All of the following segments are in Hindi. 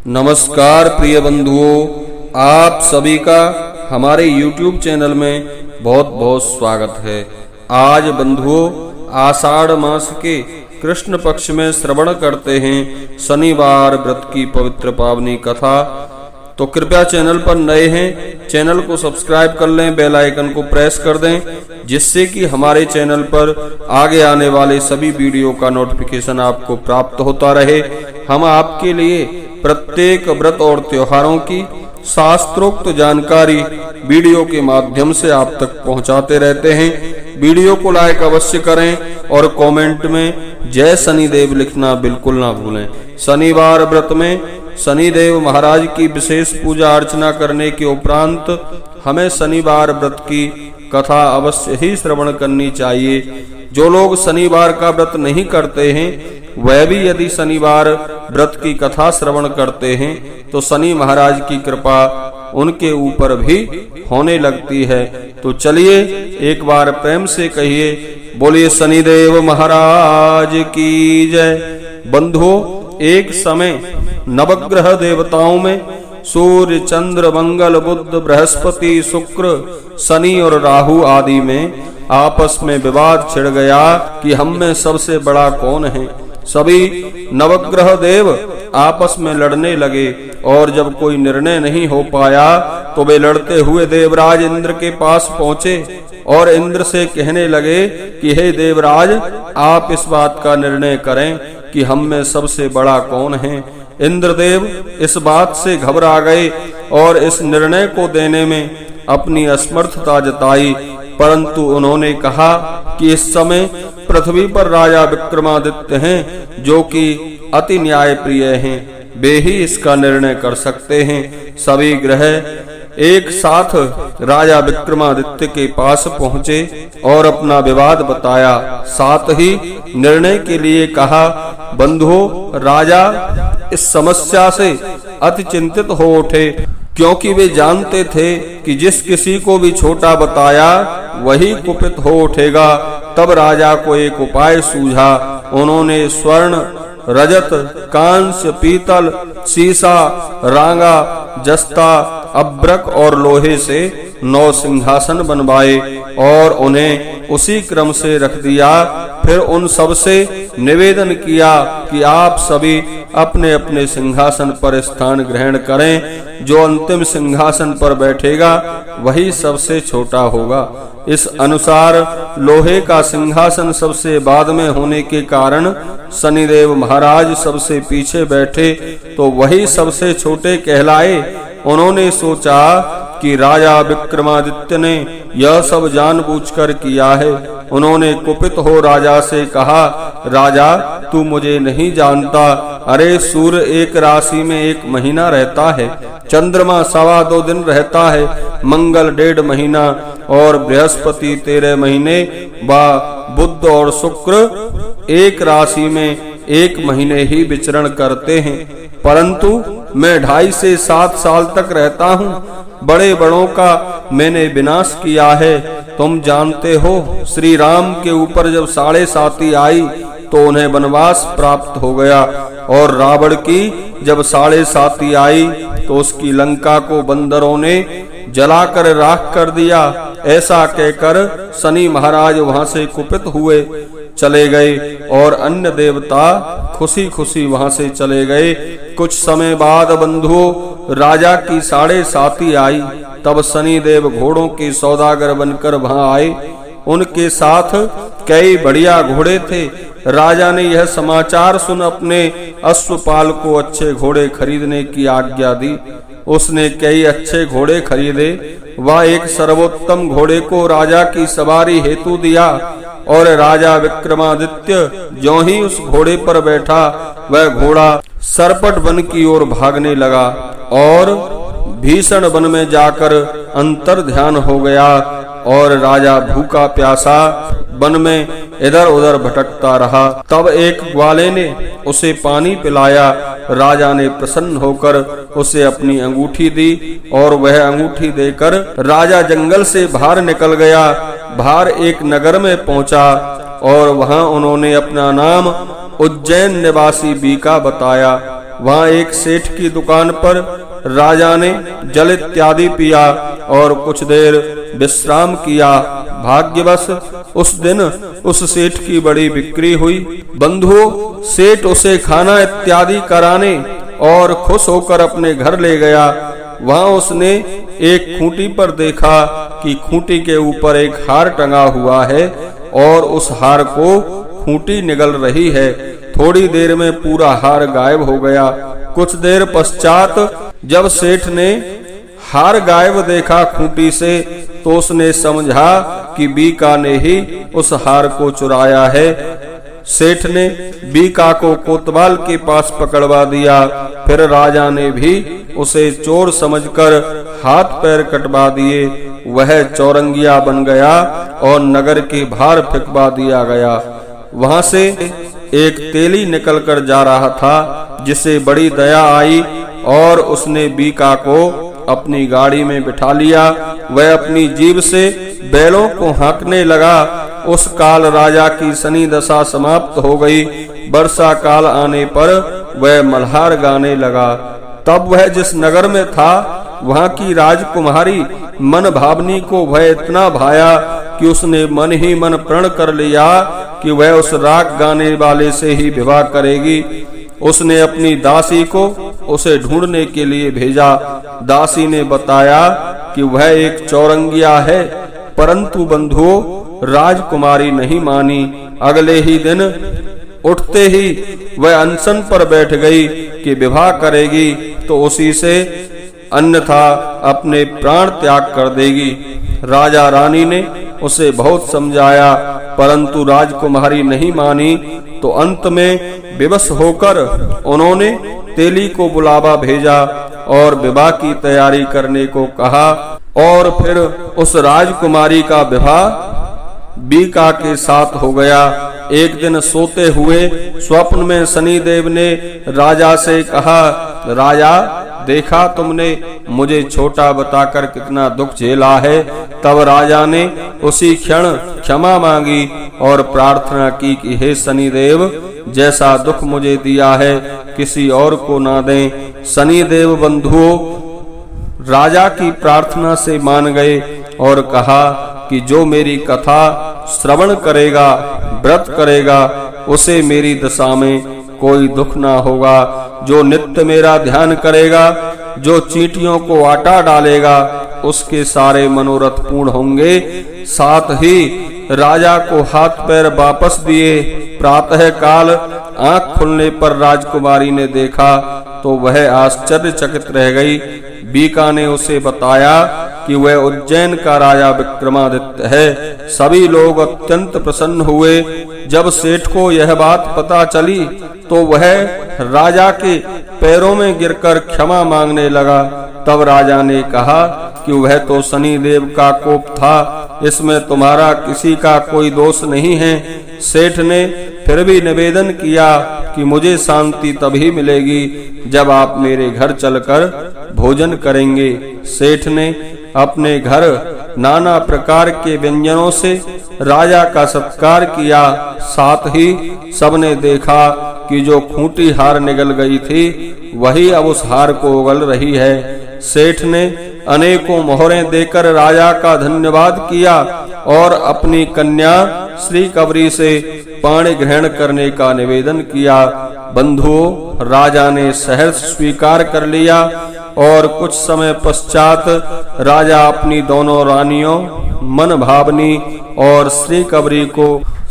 नमस्कार प्रिय बंधुओं, आप सभी का हमारे YouTube चैनल में बहुत बहुत स्वागत है। आज बंधुओं आषाढ़ मास के कृष्ण पक्ष में श्रवण करते हैं शनिवार व्रत की पवित्र पावनी कथा। तो कृपया चैनल पर नए हैं, चैनल को सब्सक्राइब कर लें, बेल आइकन को प्रेस कर दें, जिससे कि हमारे चैनल पर आगे आने वाले सभी वीडियो का नोटिफिकेशन आपको प्राप्त होता रहे। हम आपके लिए प्रत्येक व्रत और त्योहारों की शास्त्रोक्त जानकारी वीडियो के माध्यम से आप तक पहुंचाते रहते हैं। वीडियो को लाइक अवश्य करें और कमेंट में जय शनिदेव लिखना बिल्कुल ना भूलें। शनिवार व्रत में शनिदेव महाराज की विशेष पूजा अर्चना करने के उपरांत हमें शनिवार व्रत की कथा अवश्य ही श्रवण करनी चाहिए। जो लोग शनिवार का व्रत नहीं करते हैं वह भी यदि शनिवार व्रत की कथा श्रवण करते हैं तो शनि महाराज की कृपा उनके ऊपर भी होने लगती है। तो चलिए एक बार प्रेम से कहिए, बोलिए शनिदेव महाराज की जय। बंधुओं, एक समय नवग्रह देवताओं में सूर्य, चंद्र, मंगल, बुध, बृहस्पति, शुक्र, शनि और राहु आदि में आपस में विवाद छिड़ गया कि हम में सबसे बड़ा कौन है। सभी नवग्रह देव आपस में लड़ने लगे और जब कोई निर्णय नहीं हो पाया तो वे लड़ते हुए देवराज इंद्र के पास पहुंचे और इंद्र से कहने लगे कि हे देवराज, आप इस बात का निर्णय करें कि हम में सबसे बड़ा कौन है। इंद्रदेव इस बात से घबरा गए और इस निर्णय को देने में अपनी असमर्थता जताई, परंतु उन्होंने कहा कि इस समय पृथ्वी पर राजा विक्रमादित्य हैं, जो कि अति न्यायप्रिय हैं। वे ही इसका निर्णय कर सकते हैं। सभी ग्रह एक साथ राजा विक्रमादित्य के पास पहुंचे और अपना विवाद बताया, साथ ही निर्णय के लिए कहा। बंधुओं, राजा इस समस्या से अति चिंतित हो उठे, क्योंकि वे जानते थे कि जिस किसी को भी छोटा बताया वही कुपित हो उठेगा। तब राजा को एक उपाय सूझा। उन्होंने स्वर्ण, रजत, कांस्य, पीतल, सीसा, रांगा, जस्ता, अब्रक और लोहे से 9 सिंहासन बनवाए और उन्हें उसी क्रम से रख दिया। फिर उन सब से निवेदन किया कि आप सभी अपने अपने सिंहासन पर स्थान ग्रहण करें। जो अंतिम सिंहासन पर बैठेगा वही सबसे छोटा होगा। इस अनुसार लोहे का सिंहासन सबसे बाद में होने के कारण शनिदेव महाराज सबसे पीछे बैठे तो वही सबसे छोटे कहलाए। उन्होंने सोचा कि राजा विक्रमादित्य ने यह सब जानबूझकर किया है। उन्होंने कुपित हो राजा से कहा, राजा, तू मुझे नहीं जानता। अरे सूर्य एक राशि में 1 महीना रहता है, चंद्रमा 2.25 दिन रहता है, मंगल 1.5 महीना और बृहस्पति 13 महीने व बुध और शुक्र एक राशि में 1 महीने ही विचरण करते हैं, परंतु मैं 2.5 से 7 साल तक रहता हूँ। बड़े बड़ों का मैंने विनाश किया है। तुम जानते हो, श्री राम के ऊपर जब 7.5 आई तो उन्हें वनवास प्राप्त हो गया और रावण की जब 7.5 आई तो उसकी लंका को बंदरों ने जलाकर राख कर दिया। ऐसा कहकर शनि महाराज वहां से कुपित हुए चले गए और अन्य देवता खुशी खुशी वहां से चले गए। कुछ समय बाद बंधुओं, राजा की 7.5 आई। तब शनि देव घोड़ों के सौदागर बनकर वहां आए। उनके साथ कई बढ़िया घोड़े थे। राजा ने यह समाचार सुन अपने अश्वपाल को अच्छे घोड़े खरीदने की आज्ञा दी। उसने कई अच्छे घोड़े खरीदे। वह एक सर्वोत्तम घोड़े को राजा की सवारी हेतु दिया और राजा विक्रमादित्य ज्यों ही उस घोड़े पर बैठा, वह घोड़ा सरपट वन की ओर भागने लगा और भीषण वन में जाकर अंतर ध्यान हो गया और राजा भूखा प्यासा वन में इधर उधर भटकता रहा। तब एक ग्वाले ने उसे पानी पिलाया। राजा ने प्रसन्न होकर उसे अपनी अंगूठी दी और वह अंगूठी देकर राजा जंगल से बाहर निकल गया। बाहर एक नगर में पहुंचा और वहां उन्होंने अपना नाम उज्जैन निवासी बीका बताया। वहां एक सेठ की दुकान पर राजा ने जल इत्यादि पिया और कुछ देर विश्राम किया। भाग्यवश उस दिन उस सेठ की बड़ी बिक्री हुई। बंधुओं, सेठ उसे खाना इत्यादि कराने और खुश होकर अपने घर ले गया। वहां उसने एक खूंटी पर देखा कि खूंटी के ऊपर एक हार टंगा हुआ है और उस हार को खूंटी निगल रही है। थोड़ी देर में पूरा हार गायब हो गया। कुछ देर पश्चात जब सेठ ने हार गायब देखा खूंटी से, तो उसने समझा कि बीका ने ही उस हार को चुराया है। सेठ ने बीका को कोतवाल के पास पकड़वा दिया। फिर राजा ने भी उसे चोर समझकर हाथ पैर कटवा दिए। वह चौरंगिया बन गया और नगर के बाहर फेंकवा दिया गया। वहां से एक तेली निकलकर जा रहा था, जिसे बड़ी दया आई और उसने बीका को अपनी गाड़ी में बिठा लिया। वह अपनी जीभ से बैलों को हाँकने लगा। उस काल राजा की शनि दशा समाप्त हो गई। वर्षा काल आने पर वह मल्हार गाने लगा। तब वह जिस नगर में था, वहां की राजकुमारी मन भावनी को वह इतना भाया कि उसने मन ही मन प्रण कर लिया कि वह उस राग गाने वाले से ही विवाह करेगी। उसने अपनी दासी को उसे ढूंढने के लिए भेजा। दासी ने बताया कि वह एक चौरंगिया है, परंतु बंधुओं, राजकुमारी नहीं मानी। अगले ही दिन उठते ही वह अनशन पर बैठ गई कि विवाह करेगी तो उसी से, अन्यथा अपने प्राण त्याग कर देगी। राजा रानी ने उसे बहुत समझाया, परंतु राजकुमारी नहीं मानी। तो अंत में विवश होकर उन्होंने तेली को बुलावा भेजा और विवाह की तैयारी करने को कहा। और फिर उस राजकुमारी का विवाह बीका के साथ हो गया। एक दिन सोते हुए स्वप्न में शनिदेव ने राजा से कहा, राजा, देखा तुमने मुझे छोटा बताकर कितना दुख झेला है। तब राजा ने उसी क्षण क्षमा मांगी और प्रार्थना की कि हे शनिदेव, जैसा दुख मुझे दिया है किसी और को ना दें। शनिदेव बंधुओं राजा की प्रार्थना से मान गए और कहा कि जो मेरी कथा श्रवण करेगा, व्रत करेगा, उसे मेरी दशा में कोई दुख ना होगा। जो नित्य मेरा ध्यान करेगा, जो चींटियों को आटा डालेगा, उसके सारे मनोरथ पूर्ण होंगे। साथ ही राजा को हाथ पैर वापस दिए। प्रातः काल आंख खुलने पर राजकुमारी ने देखा तो वह आश्चर्यचकित रह गई। बीका ने उसे बताया कि वह उज्जैन का राजा विक्रमादित्य है। सभी लोग अत्यंत प्रसन्न हुए। जब सेठ को यह बात पता चली तो वह राजा के पैरों में गिरकर क्षमा मांगने लगा। तब राजा ने कहा कि वह तो शनिदेव का कोप था, इसमें तुम्हारा किसी का कोई दोष नहीं है। सेठ ने फिर भी निवेदन किया कि मुझे शांति तभी मिलेगी जब आप मेरे घर चलकर भोजन करेंगे। सेठ ने अपने घर नाना प्रकार के व्यंजनों से राजा का सत्कार किया। साथ ही सबने देखा कि जो खूंटी हार निगल गई थी, वही अब उस हार को उगल रही है। सेठ ने अनेकों मोहरें देकर राजा का धन्यवाद किया और अपनी कन्या श्री कबरी से पाणी ग्रहण करने का निवेदन किया। बंधुओं, राजा ने सहर्ष स्वीकार कर लिया और कुछ समय पश्चात राजा अपनी दोनों रानियों मन भावनी और श्री कबरी को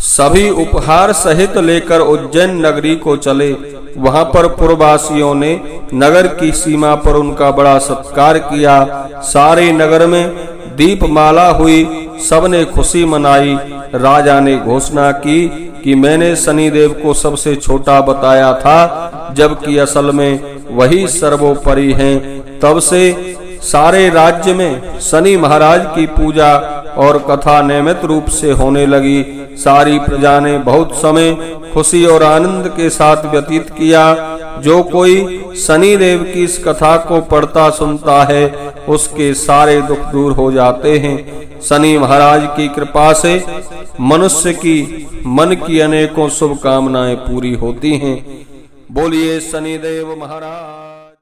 सभी उपहार सहित लेकर उज्जैन नगरी को चले। वहां पर पुरवासियों ने नगर की सीमा पर उनका बड़ा सत्कार किया। सारे नगर में दीपमाला हुई, सबने खुशी मनाई। राजा ने घोषणा की कि मैंने शनिदेव को सबसे छोटा बताया था, जबकि असल में वही सर्वोपरि हैं। तब से सारे राज्य में शनि महाराज की पूजा और कथा नियमित रूप से होने लगी। सारी प्रजा ने बहुत समय खुशी और आनंद के साथ व्यतीत किया। जो कोई शनि देव की इस कथा को पढ़ता सुनता है, उसके सारे दुख दूर हो जाते हैं। शनि महाराज की कृपा से मनुष्य की मन की अनेकों शुभकामनाएं पूरी होती हैं। बोलिए शनिदेव महाराज।